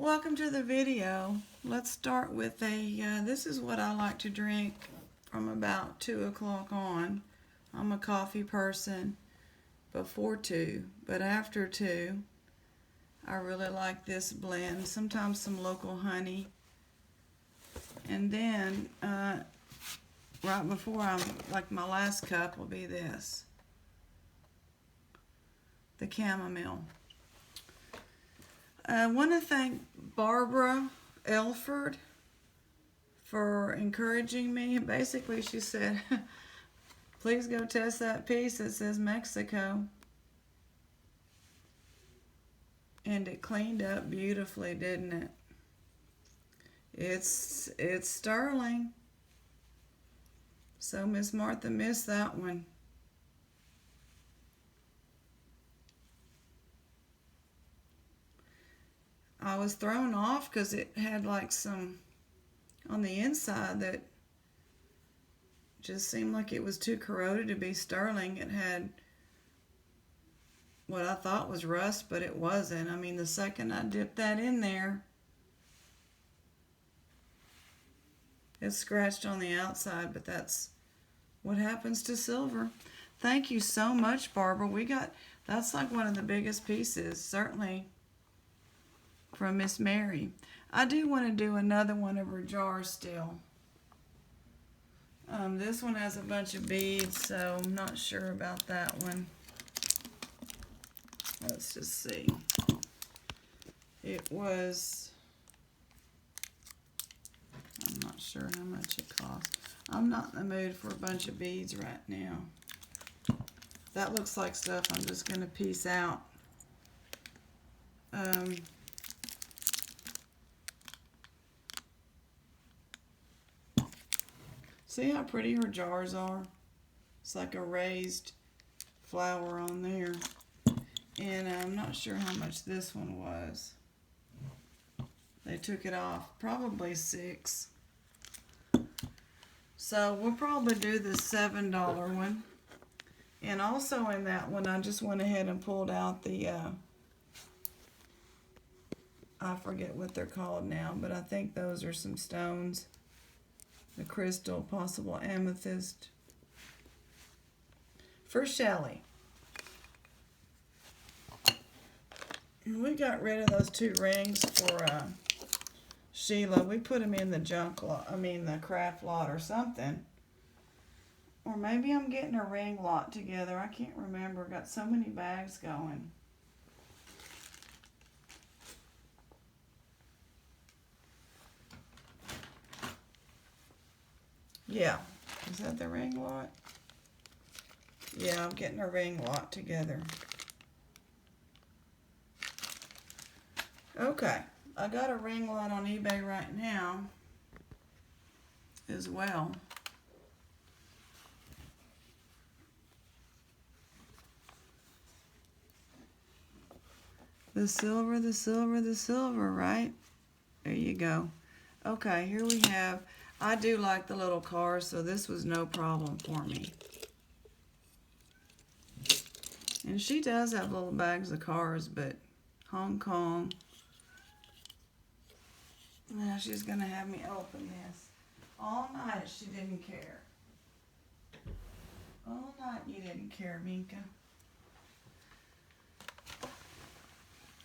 Welcome to the video. Let's start with this is what I like to drink from about 2 o'clock on. I'm a coffee person before 2, but after 2, I really like this blend. Sometimes some local honey. And then, right before like my last cup will be this. The chamomile. I want to thank Barbara Elford for encouraging me. Basically, she said, please go test that piece that says Mexico. And it cleaned up beautifully, didn't it? It's sterling. So Miss Martha missed that one. I was thrown off because it had like some on the inside that just seemed like it was too corroded to be sterling. It had what I thought was rust, but it wasn't. I mean, the second I dipped that in there, it scratched on the outside, but that's what happens to silver. Thank you so much, Barbara. That's like one of the biggest pieces, certainly from Miss Mary. I do want to do another one of her jars still. This one has a bunch of beads, so I'm not sure about that one. Let's just see. It was, I'm not sure how much it cost. I'm not in the mood for a bunch of beads right now. That looks like stuff I'm just going to piece out. See how pretty her jars are? It's like a raised flower on there. And I'm not sure how much this one was. They took it off. Probably $6. So we'll probably do the $7 one. And also in that one, I just went ahead and pulled out the, I forget what they're called now, but I think those are some stones. The crystal, possible amethyst. For Shelly. And we got rid of those 2 rings for Sheila. We put them in the junk lot, the craft lot or something. Or maybe I'm getting a ring lot together. I can't remember. Got so many bags going. Yeah. Is that the ring lot? Yeah, I'm getting a ring lot together. Okay. I got a ring lot on eBay right now as well. The silver, the silver, the silver, right? There you go. Okay, here we have, I do like the little cars, so this was no problem for me. And she does have little bags of cars, but Hong Kong. Now she's going to have me open this. All night she didn't care. All night you didn't care, Minka.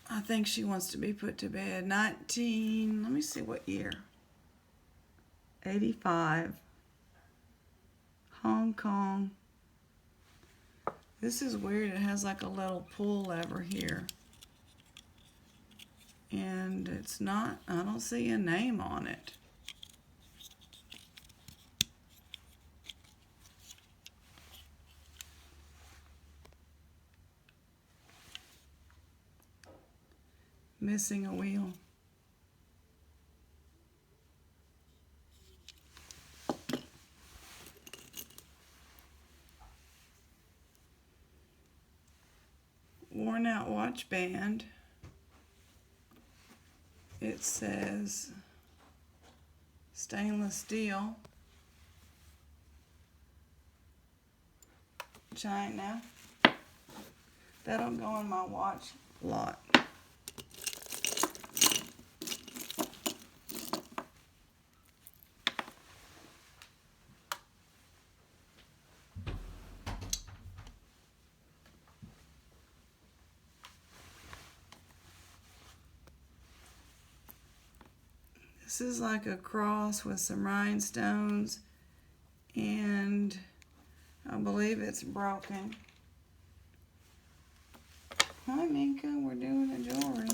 I think she wants to be put to bed. Let me see what year. 85. Hong Kong. This is weird. It has like a little pull lever here. And it's not, I don't see a name on it. Missing a wheel. Worn out watch band. It says stainless steel. China. That'll go in my watch lot. This is like a cross with some rhinestones, and I believe it's broken. Hi, Minka, we're doing the jewelry.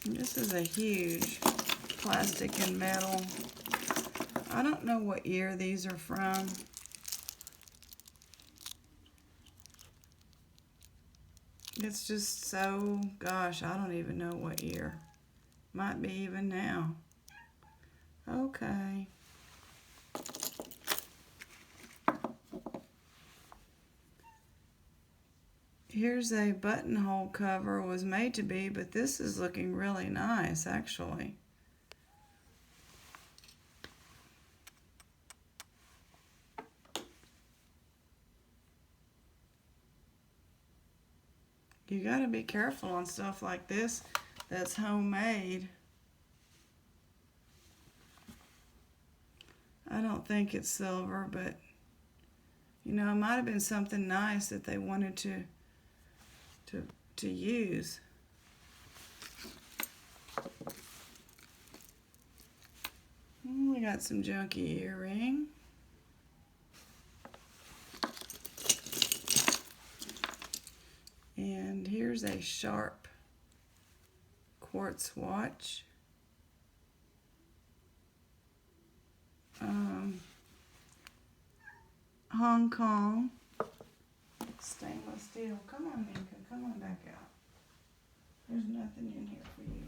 And this is a huge plastic and metal. I don't know what year these are from. It's just so, gosh, I don't even know what year. Might be even now. Okay. Here's a buttonhole cover. It was made to be, but this is looking really nice, actually. You gotta be careful on stuff like this that's homemade. I don't think it's silver, but you know, it might have been something nice that they wanted to use. We got some junky earring. And here's a sharp quartz watch. Hong Kong stainless steel. Come on, Minka, come on back out. There's nothing in here for you.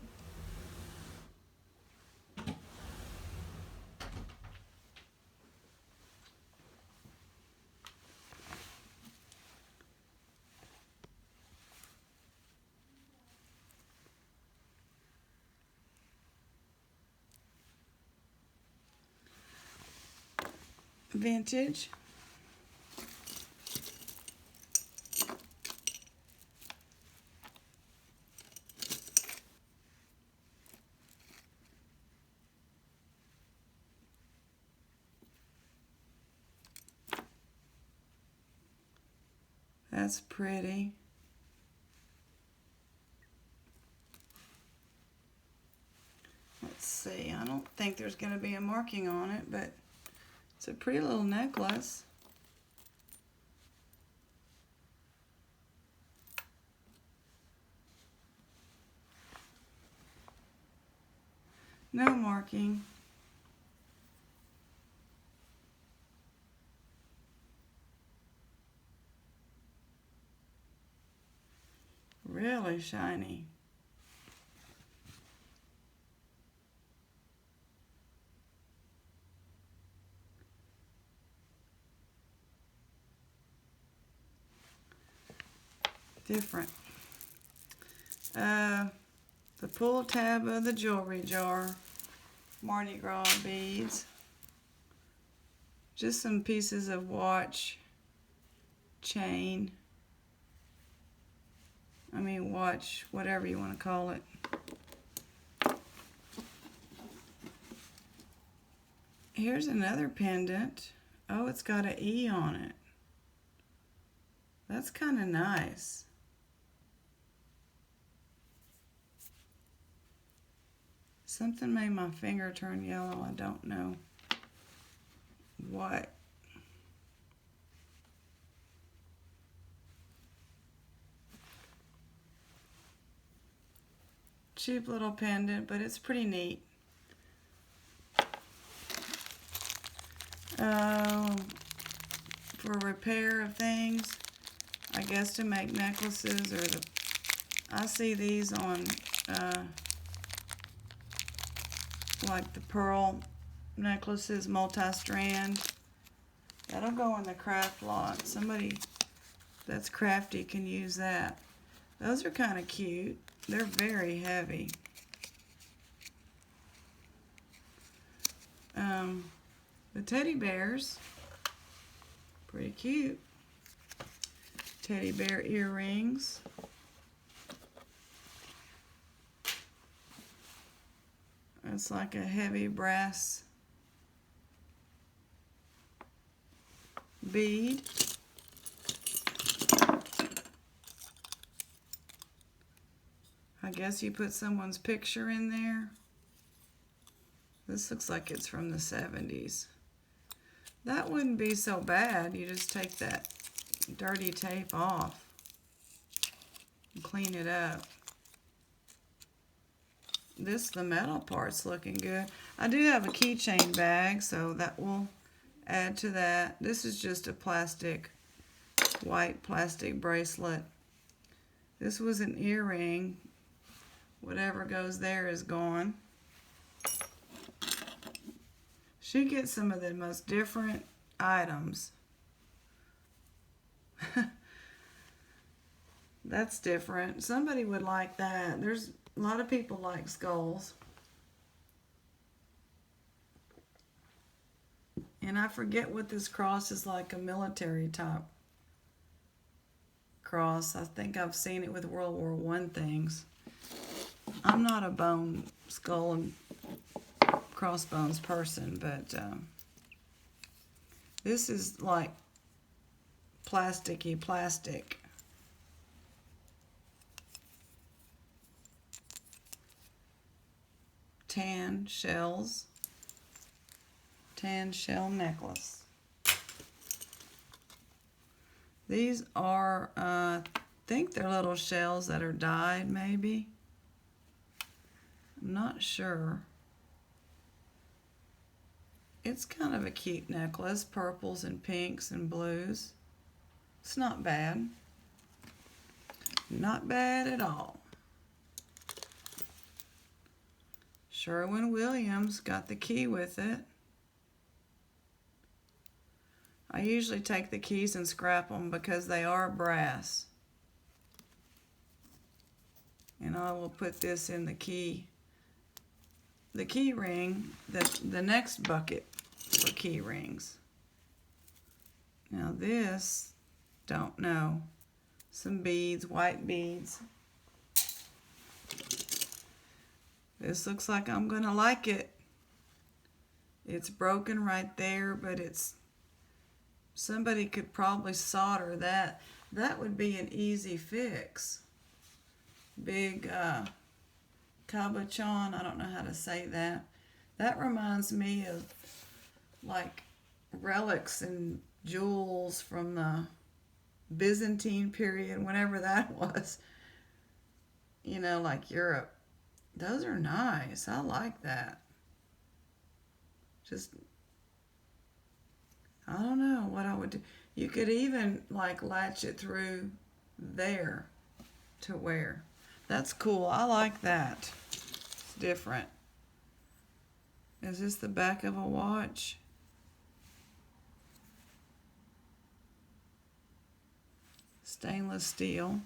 Vintage. That's pretty. Let's see, I don't think there's going to be a marking on it, but it's a pretty little necklace. No marking. Really shiny. Different. The pull tab of the jewelry jar. Mardi Gras beads. Just some pieces of watch, chain. Watch, whatever you want to call it. Here's another pendant. Oh, it's got an E on it. That's kind of nice. Something made my finger turn yellow. I don't know what. Cheap little pendant, but it's pretty neat. For repair of things, I guess to make necklaces, or I see these on like the pearl necklaces, multi-strand. That'll go in the craft lot. Somebody that's crafty can use that. Those are kind of cute. They're very heavy. The teddy bears, pretty cute. Teddy bear earrings. It's like a heavy brass bead. guess you put someone's picture in there. This looks like it's from the 70s. That wouldn't be so bad. You just take that dirty tape off and clean it up. The metal part's looking good. I do have a keychain bag, so that will add to that. This is just a white plastic bracelet. This was an earring. Whatever goes there is gone. She gets some of the most different items. That's different. Somebody would like that. There's a lot of people like skulls. And I forget what this cross is like, a military type cross. I think I've seen it with World War I things. I'm not a bone, skull, and crossbones person, but this is like plasticky plastic. Tan shell necklace. These are, I think they're little shells that are dyed, maybe. I'm not sure. It's kind of a cute necklace, purples and pinks and blues. It's not bad. Not bad at all. Sherwin-Williams got the key with it. I usually take the keys and scrap them because they are brass. And I will put this in the key ring, the next bucket for key rings. Now this, don't know. Some beads, white beads. This looks like I'm gonna like it. It's broken right there, but somebody could probably solder that. That would be an easy fix. Big cabochon, I don't know how to say that. That reminds me of like relics and jewels from the Byzantine period, whenever that was. You know, like Europe. Those are nice. I like that. Just, I don't know what I would do. You could even like latch it through there to wear. That's cool. I like that. It's different. Is this the back of a watch? Stainless steel.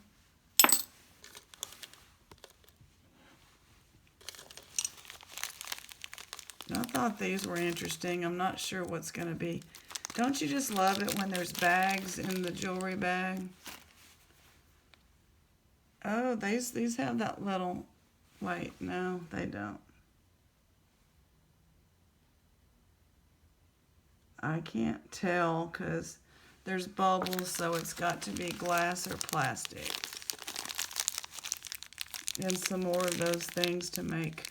I thought these were interesting. I'm not sure what's going to be. Don't you just love it when there's bags in the jewelry bag? Oh, these have that little... Wait, no, they don't. I can't tell because there's bubbles, so it's got to be glass or plastic. And some more of those things to make...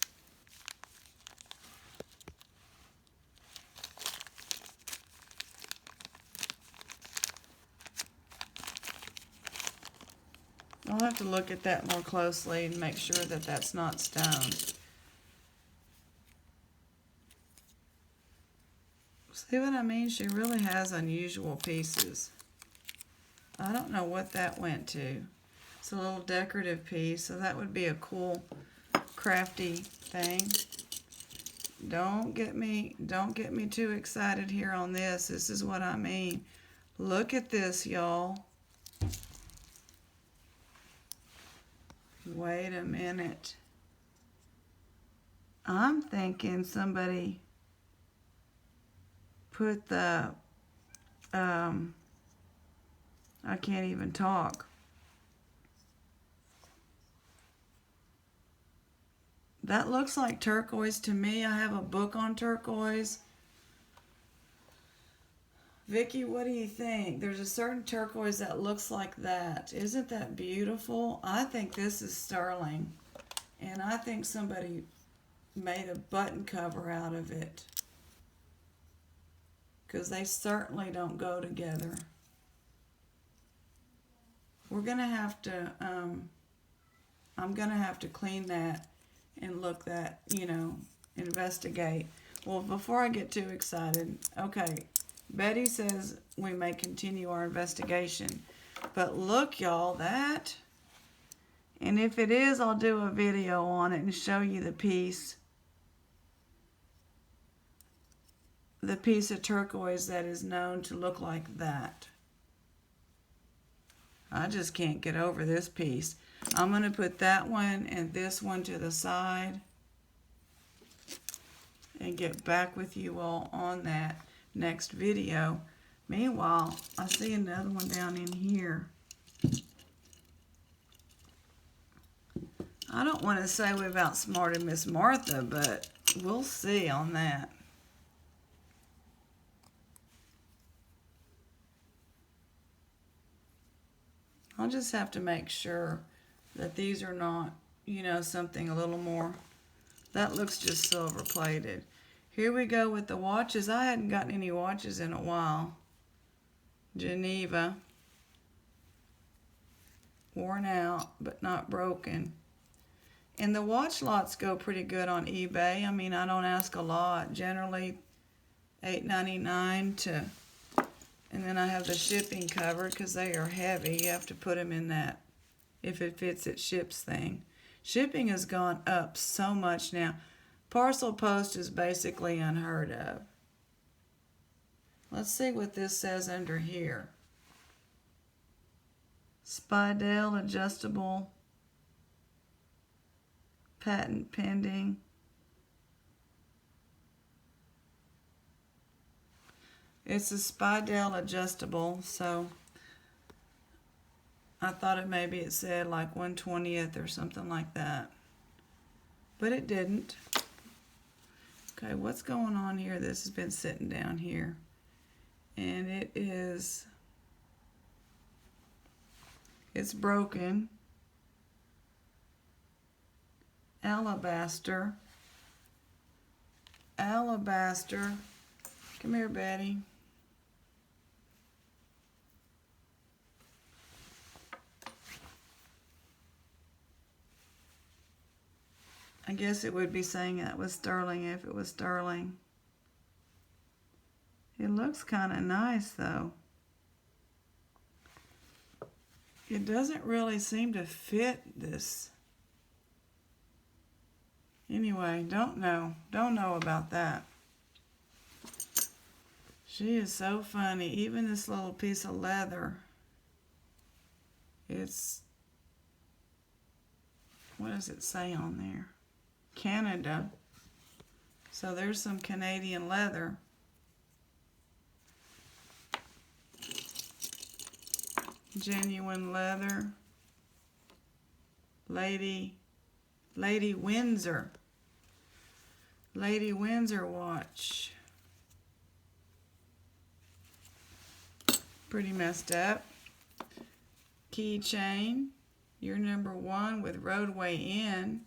I'll have to look at that more closely and make sure that that's not stone. See what I mean? She really has unusual pieces. I don't know what that went to. It's a little decorative piece, so that would be a cool, crafty thing. Don't get me too excited here on this. This is what I mean. Look at this, y'all. Wait a minute. I'm thinking somebody put the, I can't even talk. That looks like turquoise to me. I have a book on turquoise. Vicki, what do you think? There's a certain turquoise that looks like that. Isn't that beautiful? I think this is sterling. And I think somebody made a button cover out of it, because they certainly don't go together. We're going to have to, I'm going to have to clean that and look that, investigate. Well, before I get too excited, okay, Betty says we may continue our investigation. But look, y'all, that, and if it is, I'll do a video on it and show you the piece of turquoise that is known to look like that. I just can't get over this piece. I'm going to put that one and this one to the side and get back with you all on that next video. Meanwhile, I see another one down in here. I don't want to say we've outsmarted Miss Martha, but we'll see on that. I'll just have to make sure that these are not, something a little more. That looks just silver plated. Here we go with the watches. I hadn't gotten any watches in a while. Geneva. Worn out, but not broken. And the watch lots go pretty good on eBay. I mean, I don't ask a lot. Generally, $8.99 to... And then I have the shipping covered because they are heavy. You have to put them in that, if it fits, it ships thing. Shipping has gone up so much now. Parcel post is basically unheard of. Let's see what this says under here. Spidell adjustable. Patent pending. It's a Spidell adjustable, so I thought maybe it said like 1/20th or something like that. But it didn't. Okay, what's going on here? This has been sitting down here. And it's broken. Alabaster. Come here, Betty. I guess it would be saying that was sterling if it was sterling. It looks kind of nice, though. It doesn't really seem to fit this. Anyway, don't know about that. She is so funny. Even this little piece of leather. What does it say on there? Canada. So there's some Canadian leather. Genuine leather. Lady Windsor. Lady Windsor watch. Pretty messed up. Keychain. You're number 1 with Roadway Inn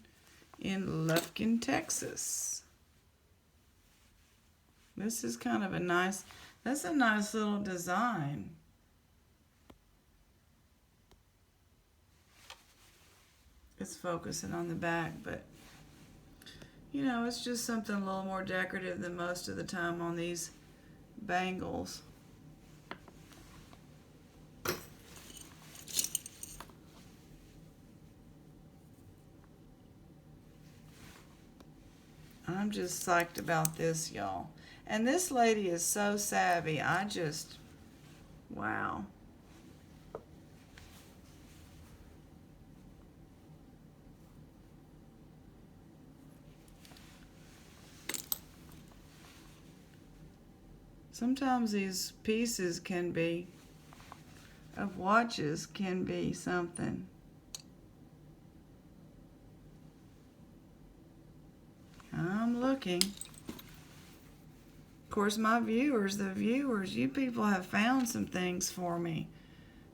in Lufkin, Texas. This is kind of that's a nice little design. It's focusing on the back, but it's just something a little more decorative than most of the time on these bangles. I'm just psyched about this, y'all. And this lady is so savvy. Wow. Sometimes these pieces of watches can be something. I'm looking. Of course, the viewers, you people have found some things for me.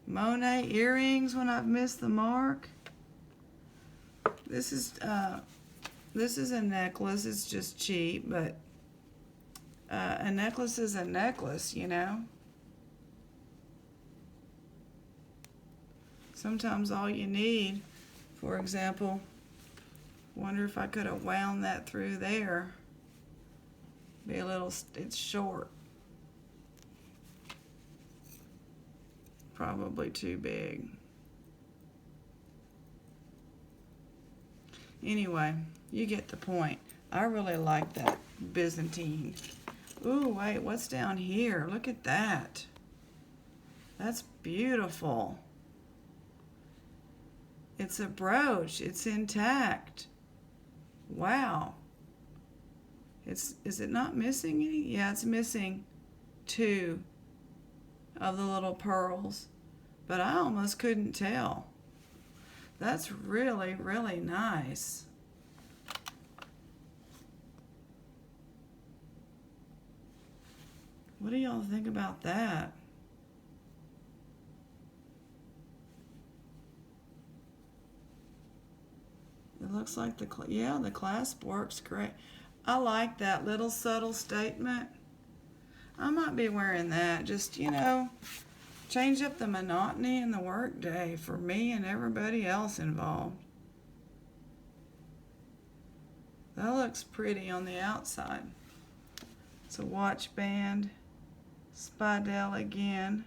Monet earrings when I've missed the mark. This is a necklace. It's just cheap, but a necklace is a necklace, you know. Sometimes all you need, for example, wonder if I could have wound that through there. Be a little, it's short. Probably too big. Anyway, you get the point. I really like that Byzantine. Ooh, wait, what's down here? Look at that. That's beautiful. It's a brooch. It's intact. Wow. Is it not missing any? Yeah, it's missing 2 of the little pearls, but I almost couldn't tell. That's really, really nice. What do y'all think about that? It looks like the clasp works great. I like that little subtle statement. I might be wearing that. Just, you know, change up the monotony in the workday for me and everybody else involved. That looks pretty on the outside. It's a watch band. Spidell again.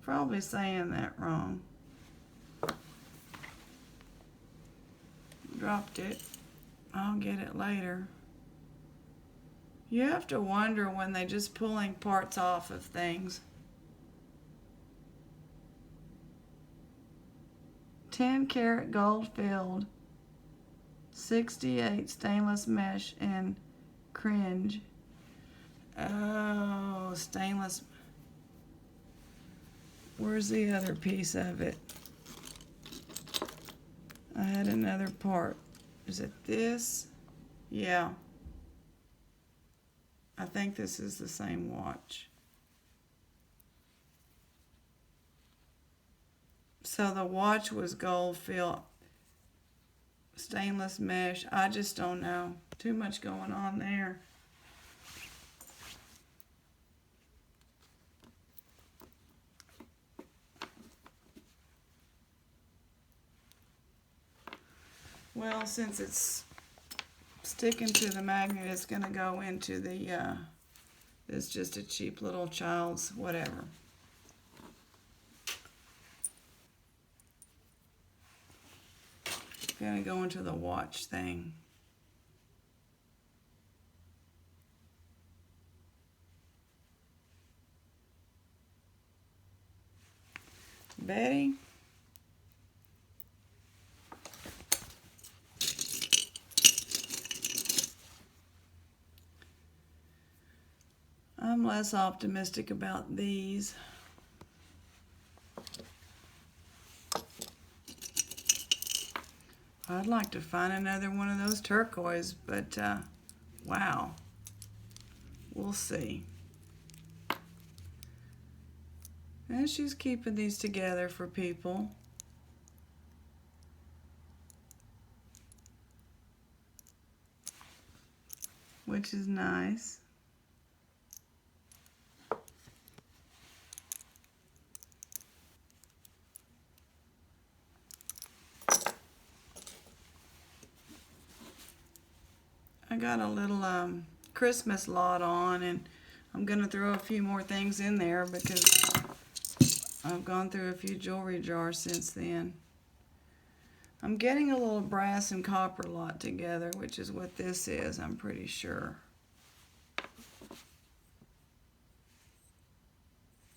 Probably saying that wrong. Dropped it. I'll get it later. You have to wonder when they're just pulling parts off of things. 10-karat gold filled, 68 stainless mesh and cringe. Oh, stainless. Where's the other piece of it? I had another part. Is it this? Yeah. I think this is the same watch. So the watch was gold filled, stainless mesh. I just don't know. Too much going on there. Well, since it's sticking to the magnet, it's going to go into the, it's just a cheap little child's whatever. Going to go into the watch thing. Betty? I'm less optimistic about these. I'd like to find another one of those turquoise, but wow. We'll see. And she's keeping these together for people. Which is nice. I got a little Christmas lot on, and I'm going to throw a few more things in there because I've gone through a few jewelry jars since then. I'm getting a little brass and copper lot together, which is what this is, I'm pretty sure.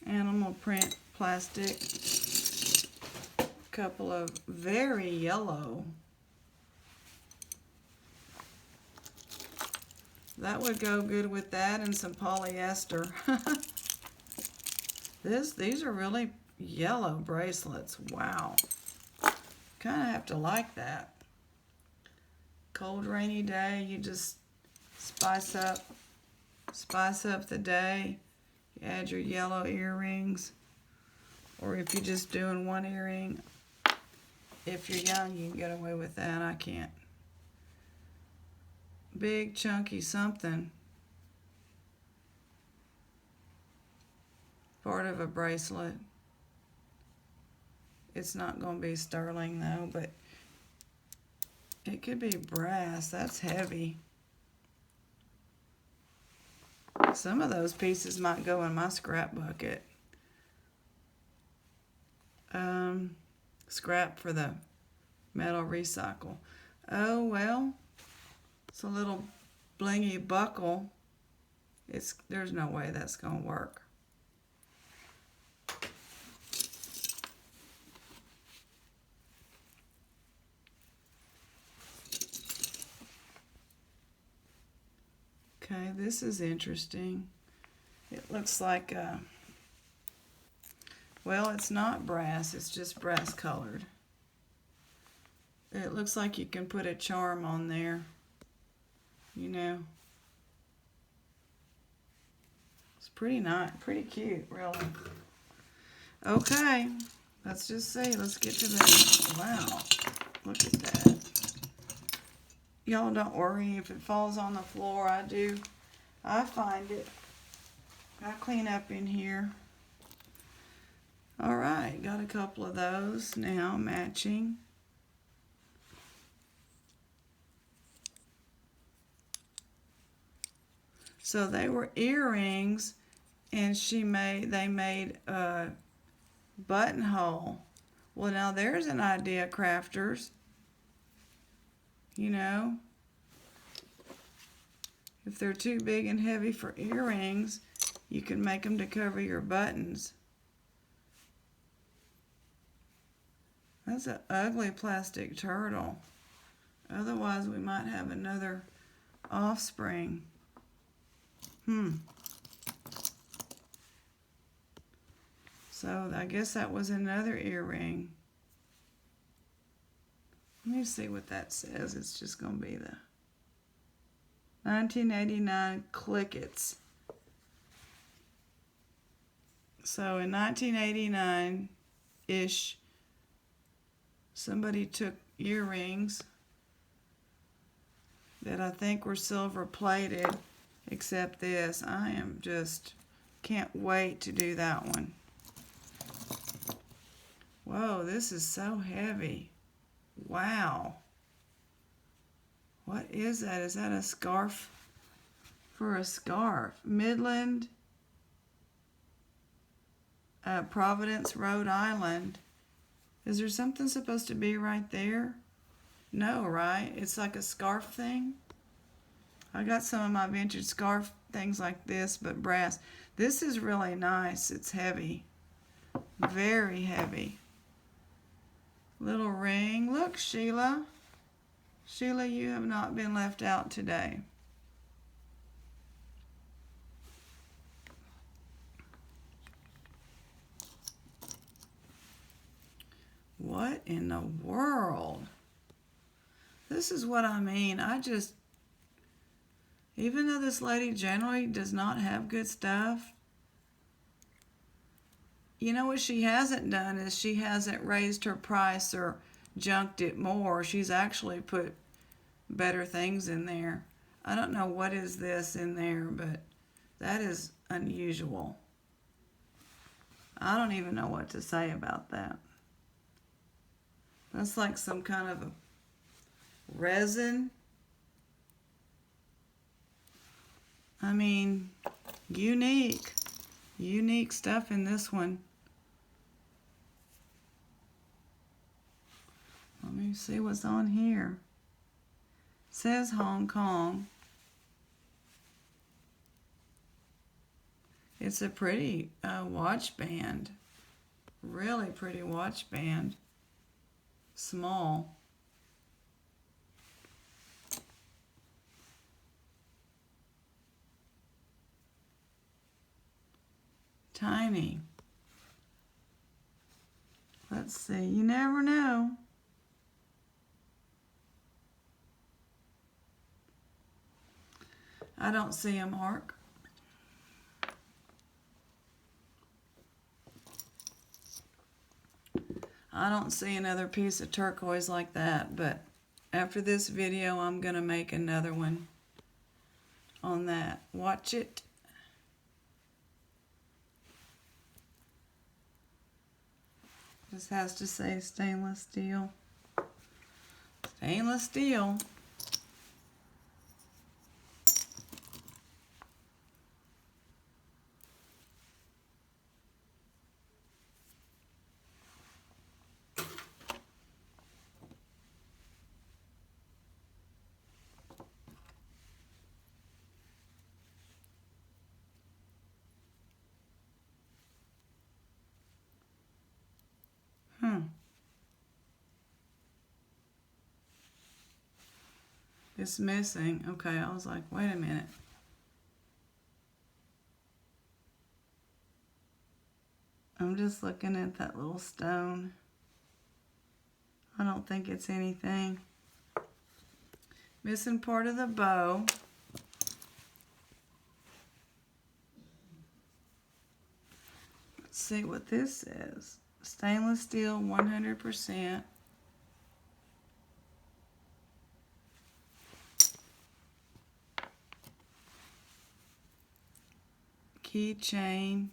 Animal print plastic. A couple of very yellow. That would go good with that and some polyester. These are really yellow bracelets. Wow. Kind of have to like that. Cold, rainy day, you just spice up the day. You add your yellow earrings. Or if you're just doing one earring, if you're young, you can get away with that. I can't. Big, chunky something. Part of a bracelet. It's not going to be sterling though, but it could be brass. That's heavy. Some of those pieces might go in my scrap bucket. Scrap for the metal recycle. Oh, well, it's a little blingy buckle. There's no way that's going to work. Okay, this is interesting. It looks like, well, it's not brass, it's just brass colored. It looks like you can put a charm on there, you know. It's pretty nice, pretty cute, really. Okay, let's just see, let's get to the, wow, look at that. Y'all don't worry if it falls on the floor. I find it. I clean up in here. All right, got a couple of those now matching. So they were earrings, and they made a buttonhole. Well, now there's an idea, crafters. You know, if they're too big and heavy for earrings, you can make them to cover your buttons. That's an ugly plastic turtle. Otherwise, we might have another offspring. So I guess that was another earring. Let me see what that says. It's just going to be the 1989 Clickets. So in 1989-ish, somebody took earrings that I think were silver plated, except this. I am just can't wait to do that one. Whoa, this is so heavy. Wow. What is that? Is that a scarf? For a scarf. Midland, Providence, Rhode Island. Is there something supposed to be right there? No, right? It's like a scarf thing. I got some of my vintage scarf things like this, but brass. This is really nice. It's heavy. Very heavy. Little ring. Look, Sheila. Sheila, you have not been left out today. What in the world? This is what I mean. Even though this lady generally does not have good stuff, you know what she hasn't done is she hasn't raised her price or junked it more. She's actually put better things in there. I don't know what is this in there, but that is unusual. I don't even know what to say about that. That's like some kind of a resin. I mean, unique stuff in this one. Let me see what's on here. It says Hong Kong. It's a pretty watch band. Really pretty watch band. Small. Tiny. Let's see. You never know. I don't see a mark. I don't see another piece of turquoise like that, but after this video, I'm going to make another one on that. Watch it. This has to say stainless steel. Stainless steel. It's missing. Okay, I was like, wait a minute. I'm just looking at that little stone. I don't think it's anything. Missing part of the bow. Let's see what this is. Stainless steel, 100%. Keychain.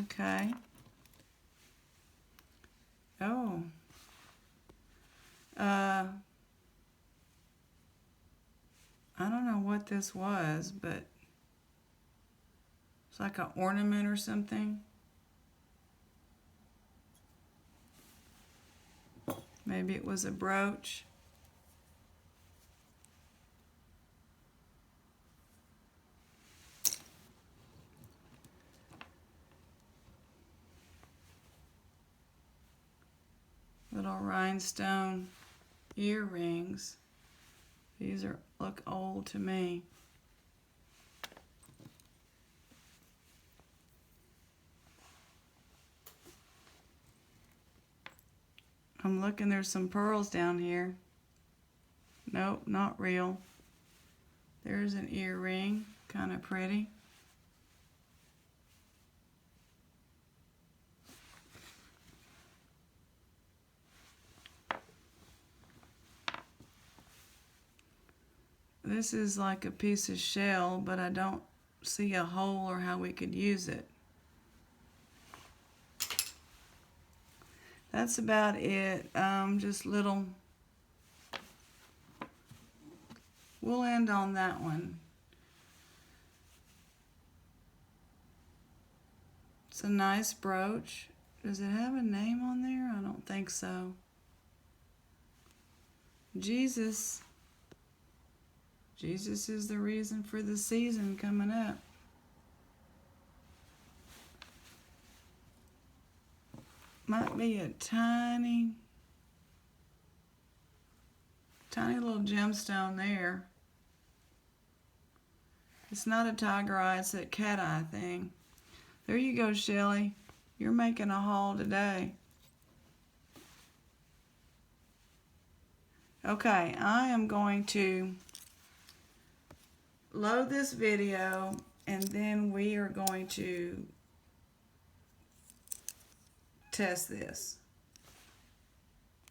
Okay. Oh. I don't know what this was, but it's like an ornament or something. Maybe it was a brooch. Little rhinestone earrings. These look old to me. I'm looking, there's some pearls down here. Nope, not real. There's an earring, kind of pretty. This is like a piece of shell, but I don't see a hole or how we could use it. That's about it. Just little. We'll end on that one. It's a nice brooch. Does it have a name on there? I don't think so. Jesus. Jesus is the reason for the season coming up. Might be a tiny little gemstone there. It's not a tiger eye, it's a cat eye thing. There you go, Shelly. You're making a haul today. Okay, I am going to load this video and then we are going to test this.